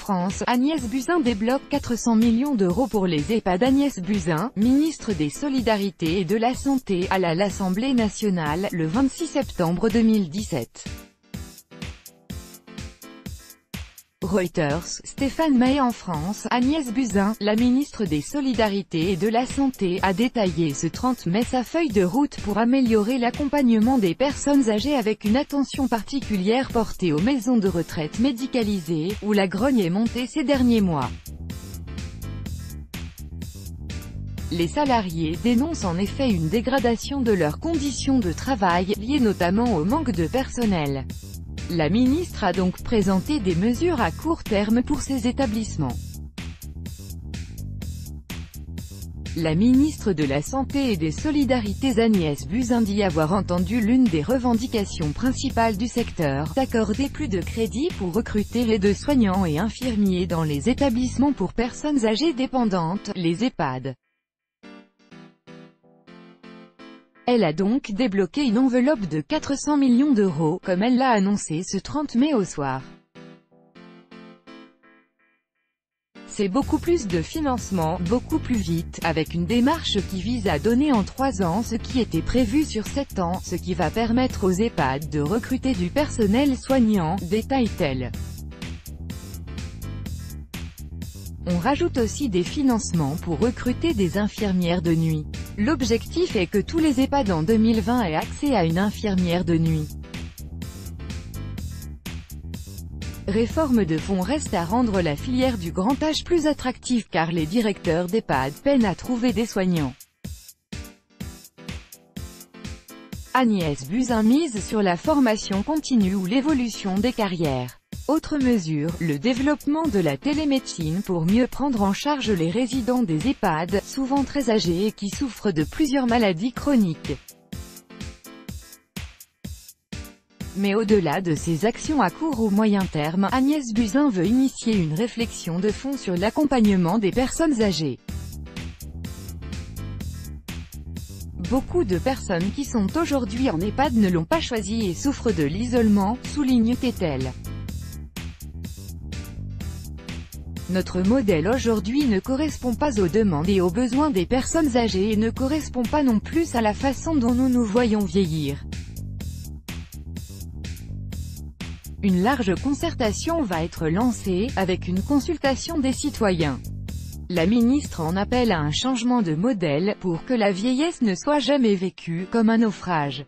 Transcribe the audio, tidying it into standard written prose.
France, Agnès Buzyn débloque 400 millions d'euros pour les EHPAD. Agnès Buzyn, ministre des Solidarités et de la Santé, à l'Assemblée nationale, le 26 septembre 2017. Reuters, Stéphane May. En France, Agnès Buzyn, la ministre des Solidarités et de la Santé, a détaillé ce 30 mai sa feuille de route pour améliorer l'accompagnement des personnes âgées avec une attention particulière portée aux maisons de retraite médicalisées, où la grogne est montée ces derniers mois. Les salariés dénoncent en effet une dégradation de leurs conditions de travail, liée notamment au manque de personnel. La ministre a donc présenté des mesures à court terme pour ces établissements. La ministre de la Santé et des Solidarités Agnès Buzyn dit avoir entendu l'une des revendications principales du secteur, d'accorder plus de crédits pour recruter les soignants et infirmiers dans les établissements pour personnes âgées dépendantes, les EHPAD. Elle a donc débloqué une enveloppe de 400 millions d'euros, comme elle l'a annoncé ce 30 mai au soir. C'est beaucoup plus de financement, beaucoup plus vite, avec une démarche qui vise à donner en 3 ans ce qui était prévu sur 7 ans, ce qui va permettre aux EHPAD de recruter du personnel soignant, détaille-t-elle. On rajoute aussi des financements pour recruter des infirmières de nuit. L'objectif est que tous les EHPAD en 2020 aient accès à une infirmière de nuit. Réforme de fond reste à rendre la filière du grand âge plus attractive car les directeurs d'EHPAD peinent à trouver des soignants. Agnès Buzyn mise sur la formation continue ou l'évolution des carrières. Autre mesure, le développement de la télémédecine pour mieux prendre en charge les résidents des EHPAD, souvent très âgés et qui souffrent de plusieurs maladies chroniques. Mais au-delà de ces actions à court ou moyen terme, Agnès Buzyn veut initier une réflexion de fond sur l'accompagnement des personnes âgées. Beaucoup de personnes qui sont aujourd'hui en EHPAD ne l'ont pas choisi et souffrent de l'isolement, souligne-t-elle. Notre modèle aujourd'hui ne correspond pas aux demandes et aux besoins des personnes âgées et ne correspond pas non plus à la façon dont nous nous voyons vieillir. Une large concertation va être lancée, avec une consultation des citoyens. La ministre en appelle à un changement de modèle, pour que la vieillesse ne soit jamais vécue comme un naufrage.